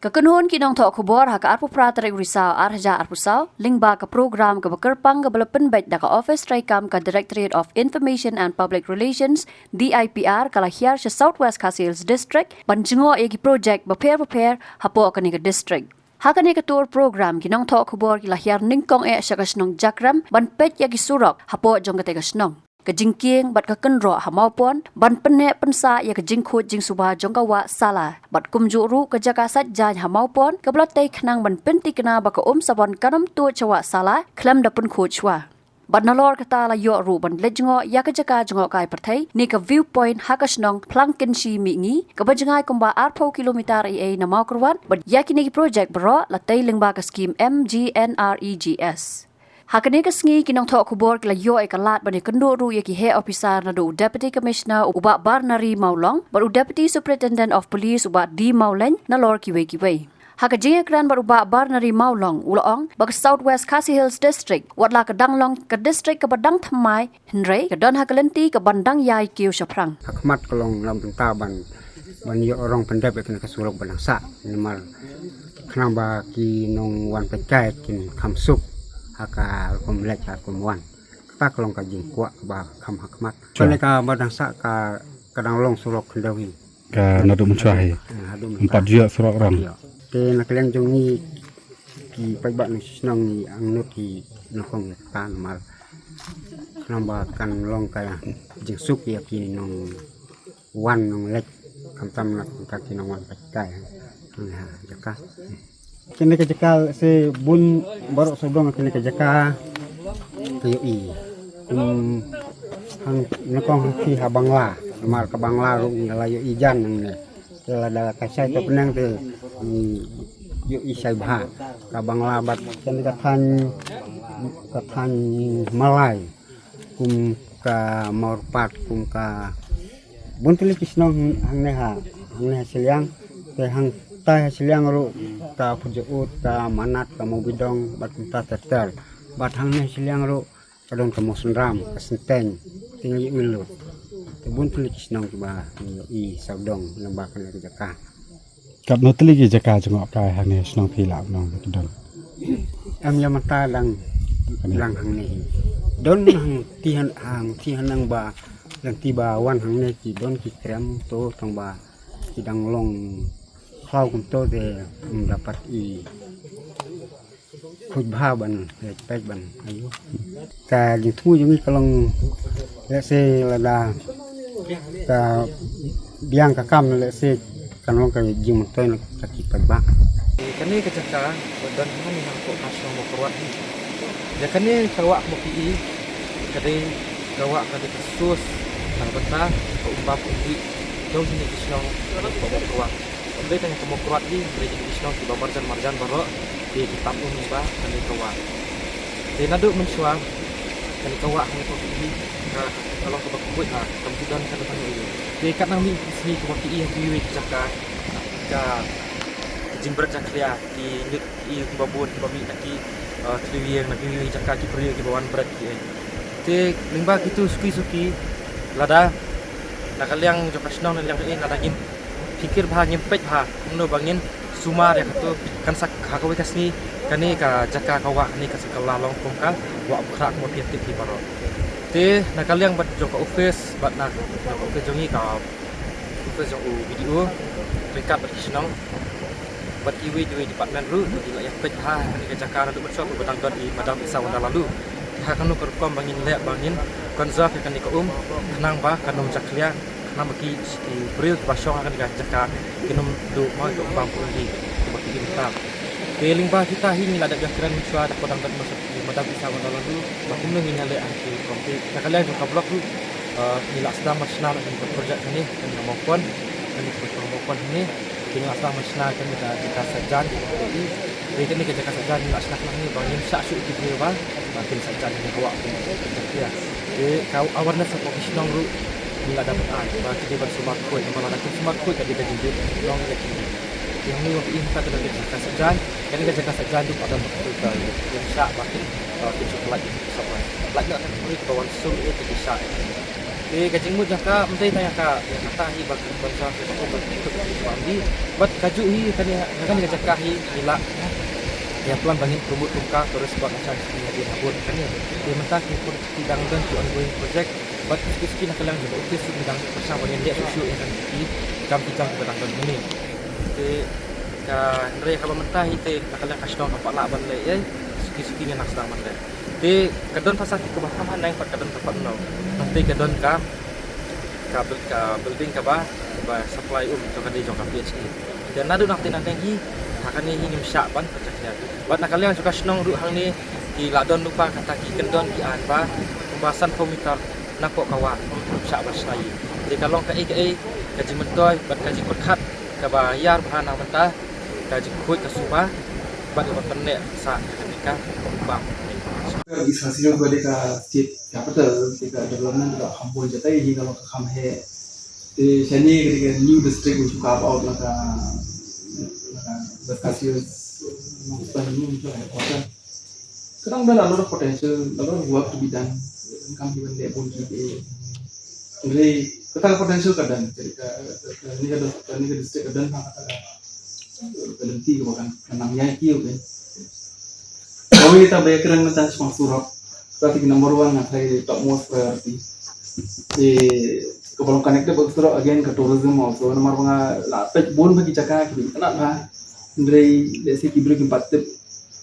Kekenhun kinong tok kubor haka arpu pratere Risau arja arpusau lingba ke program ke bekerpang ke belepen baik daka Office Traikam ke Directorate of Information and Public Relations DIPR kala hiar se Southwest Khasi District banjengo egi project beper hapo ke ni ke district. Haka ni ke tour program kinong tok kubor kila hiar ningkong syakasnong jakram ban pet yagi surok hapo jong ke tegasnong. Kejingking bat kekenro hamaupun ban penek pensa ya kejingkut jing subah jongkawa salah bat kumjuru kejakasat jan hamaupun kebelatai kenang ban penti kena baka sabon kanam tu cawa salah klam dapun kuchwa bat nalor kata la yo ru ban lejngo ya kejaka jongo kai pertai ni ke viewpoint hakasnong plangkensi mingi kebajengai kumba arpo kilometer ia na mau kerwan bat yakini project bro latai lingba ke skim MGNREGS. Hakane ke sengi kinong tok kubor kila yo kalat bani kendo ru ye ki he officer na do deputy commissioner uba Barnari Maulong baru deputy superintendent of police uba D Maulen na lor kiwe. Haka jinga kran baru uba Barnari Maulong uloong bag Southwest Khasi Hills district watla ke danglong ke district ke badang thamai henrei ke don hakalenti ke bandang yai kiu syaprang. Hakmat kolong lam taban ban yo orang pendep ke kasulok banangsa nimal kenapa ki nong wan pecai kin kamsuk haka komlek komwan kita kelong ka jingkwa ba kam hakmat kene ka badangsa ka kadang long surok kendawi ka nadu mencuahi 4 juta surok ram te na kalian jongi ki paiba ni snang ni ang ki nokong tan mal namba kan long ka jingsuk ya ki nong wan nong lek kam tam na ka ki nong wan pakai ha jaka kini kejakal se bun baru sebelum kini kejaka kuyui hang nekong ki habangla mar ka bangla ru ngalayo ijan nang ne kala da kasai ka penang te yu isai bha ka bangla bat kini kathan malai kum ka morpat kum ka bun tili kisnong hang ne siliang te hang tai siliang ru ka pujuut ka manat ka mobidong bat ta tetel bat hang ne siliang ru kadon ka mosundram ka senteng tinggi wilut tebun tulis nang ba i saudong nang ba kan jaka kat no teli ki jaka jengok kai hane snong phila nong kedon am ya mata lang hang ne don hang tihan nang ba lang tiba wan hang ne ki don ki krem to tong ba kidang long kau kunto de dapat i khutbah ban pek ban ayo ka gitu yung kalong lese lada ka biang ka kam lese kanong ka jing motoy ka kipat ba kani kecaka dan kami nangko kasong mo kuat ya kani kawak mo pi kade kawak kade kasus nang bata umbap ubi jauh sini kisong ko kuat Beli tanya kamu kuat di beli kisnong di marjan baru di kitab umba kali kawak. Di nadu mensuang kali kawak kami kau ini kalau kau berkuat kamu sudah kan depan ini. Di kat nang ni sini kau pergi di jaka ka jimberat jaklia di nyut i babun babi taki triwieng nak di jaka ki beri ki bawan berat ki. Di limba gitu suki lada nak kalian jaka kisnong yang ini lada in pikir bah nyempet bah no bangin sumar ya tu kan sak hakawe kasni kani ka jaka kawa ni ka sekala long kongkal wa khrak mo piatik di paro te nakal yang bat joko office bat nak office jongi ka office jong video rekat berkisnong bat iwi di department ru di la pet ha ni ka jaka ru bersok batang dot di madam isa wana lalu ha kanu kerkom bangin le bangin konserv kan ni ka kenang ba kanu jaklia nama ki beriu pasong akan dijaka kinum do mau ke bangku di bagi kita peling bah kita hini ada gakran miswa ada podang dan masuk di madam bisa lalu bakum nang ngale anti kompi nakalian ke blok tu nila sedang masnal dan projek ini dan ngomongkon dan ngomongkon ini dengan sedang masnal kan kita sajan di ini ke jaka sajan nila sedang ni bangin sak su di beriu bang makin sajan ni bawa ya kau awareness profesional ru bila dapat bagi dia bersumar kuat malah nak sumar kuat kat dia jujur long lagi yang ni waktu ini kita dah jaka sajan kan kita jaka sajan tu pada betul yang syak bagi kita cukup lagi sampai lagi nak beri kawan sum itu bisa kajing mu jaka mendai tanya ka kata hi bak bangsa ko bandi bat kaju hi kan jaka hi ila ya plan bangin promote tungka terus buat macam ni dia habun kan ya dia mentak ni pun tidang dan tu ongoing project bat kiski nak kelang juga office tu bidang bersama dengan dia susu yang kan di kam bidang dan ini ka ndre ka mentah ite nakala kasdong apa la ban le kiski ni nak sedang mandai de kadon pasal kebahaman nang kadon tempat no nanti kadon ka building ka ba supply to kadai jong ka PHE dan nadu nak tinang hi akan ni hinim syaban pecahnya buat nakalian juga senang duk hang ni di ladon lupa kata ki kendon ki anba pembahasan komputer napok kawa syaban sai jadi kalau ka kaji mentoy bat kaji berkat ka bayar bahana mentah kaji kuit ka supa bat bertene sa ketika bang Israel ko deka state capital deka development ka khampol jatai hi kalau ka kham he te shani deka new district which carve out laka Berkasius Mungkin important. Kadang ada a lot of potential, a lot of work to be done. Come even there pun kita. Jadi kita potential kadang. Jadi ni ada district kadang kata berhenti bahkan menangnya kiu kan. Kalau kita bayar kerana macam semua surat, berarti number one nak saya top most priority. Di kalau connected betul again ke tourism also nomor mga lapet bon bagi cakap kita nak bah dari let's say kibru kimpat tip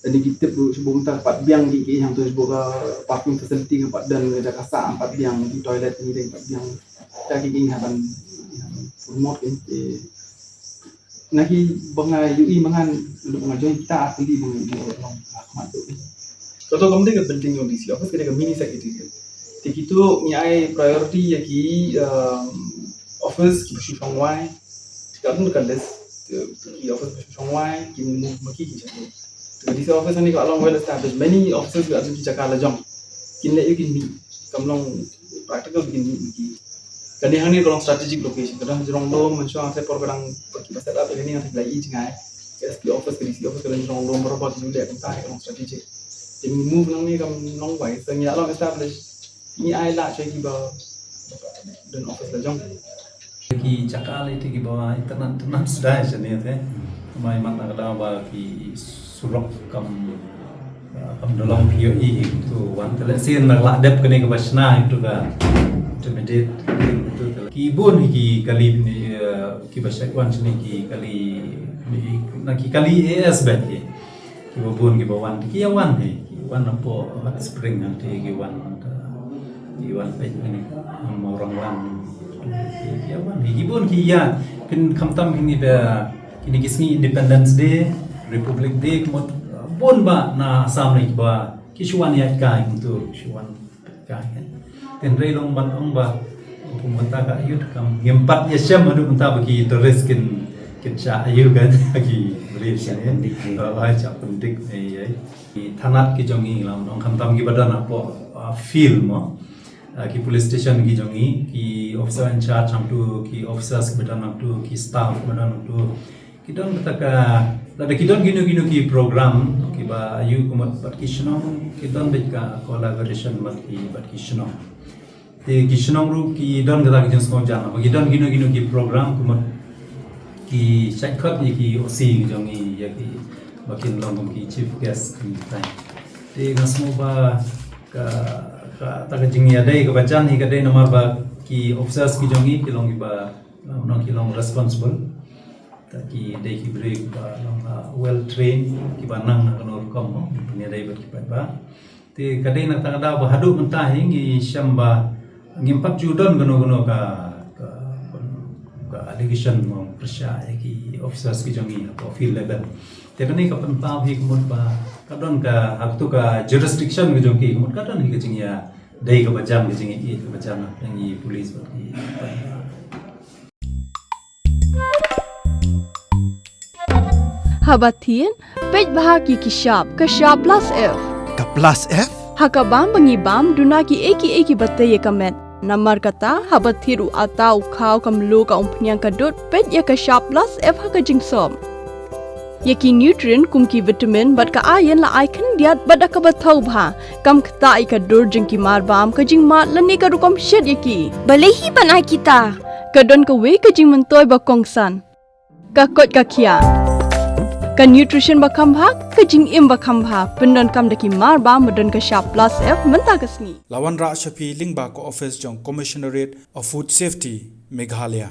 dan kita sebelum tak empat biang gigi yang tu sebuah parking facility empat dan ada kasa empat biang di toilet ni dan empat biang tak gigi haban promote kan nak bangai UI mangan untuk mengajukan kita ahli mengajukan akmat tu kalau kamu dengan building yang di sini apa kita mini secretariat Tikitu niai priority yaki office ki bersih fangwai. Kalau nak les ki office bersih fangwai ki move maki ki jadi. Jadi si office ni kalau well established many offices ada di Jakarta jong. Kinle yukin ni kamlong practical begin ni. Kani hani kalau strategic location kadang jerong lo mencuang saya program pergi pasal apa ini yang terlai jingai. SP office di office kadang jerong lo merubah di dia kan kalau strategic. Jadi move nang ni kamlong wai senya lo established ni ai la cai ki ba dan office la jong ki Jakarta itu ki bawa internet sudah sini teh mai mak nak dah ba ki surok kam dalam POE itu wan telesin nak la dep kene ke basna itu ga intermediate itu ki bun ki kali ni ki basakwan sini ki kali nak ki kali AS bet ki bun ki bawan ki awan ni ki wan apa spring nanti ki wan Iwan baik ini orang wan, ya wan. Hibun kian, kin kamtam kini ber, kini kismi Independence Day, Republic Day, kemud bon ba na Assam ni ba, kisuan ya kai untuk kisuan kai kan. Dan relong ban ong ba, pemerintah ka ayut kam, empat ya syam adu pemerintah bagi turis kin sya ayu kan, bagi beri sya ya. Kalau cak pendik ni ya. Tanat ki jongi lam, ong kamtam ki badan apa film ki police station ki jongi ki officer in charge ham tu ki officers bedan ham tu ki staff bedan ham tu ki don kataka ada ki don ginu ki program ki ba ayu kumat bat ki shnong ki don beka collaboration bat ki shnong te ki shnong ru ki don kataka jens ko jana ki don ginu ki program kumat ki checkot ni ki OC ki jongi ya ki bakin long ki chief guest ki tai te ngasmo ba ka tak jingi ada ke bacaan ni kadai nomor ba ki officers ki jongi ki long ba long ki long responsible ta ki dei ki break ba long well trained ki ba nang no kom ni dai ba ki ba te kadai nak tak ada ba hadu mentah ngi syamba ngimpat judon gono ka allegation mo persya ki officers ki jongi apa field level te kani ka pentau hi kumut ba kadon ka hak tu ka jurisdiction ke jongki kumut kadon hi ke jingya dai ka bajam ke jingi ke bajam yang i police bagi Habatin pej bahagi ki shop plus F Ka plus F hakabam bangibam dunaki eki bataye kamet Namar kata habat thiru atau kau kamlu ka umpnyang kadut pet ya ka shop plus F haka jingsom. Yaki nutrient kum ki vitamin bat ka iron la icon diat bat ka bathau bha kam khta I ka dur jing ki mar bam ka jing mat lan ni ka rukom shed yaki Balehi banai kita. ka don ka we ka jing mentoy ba kongsan ka kot ka khia ka nutrition ba kham bha ka jing im ba kham bha pendon kam daki mar bam madon ka sharp plus f menta ka sngi Lawan Ra Shafi Lingba ko office jong Commissionerate of Food Safety Meghalaya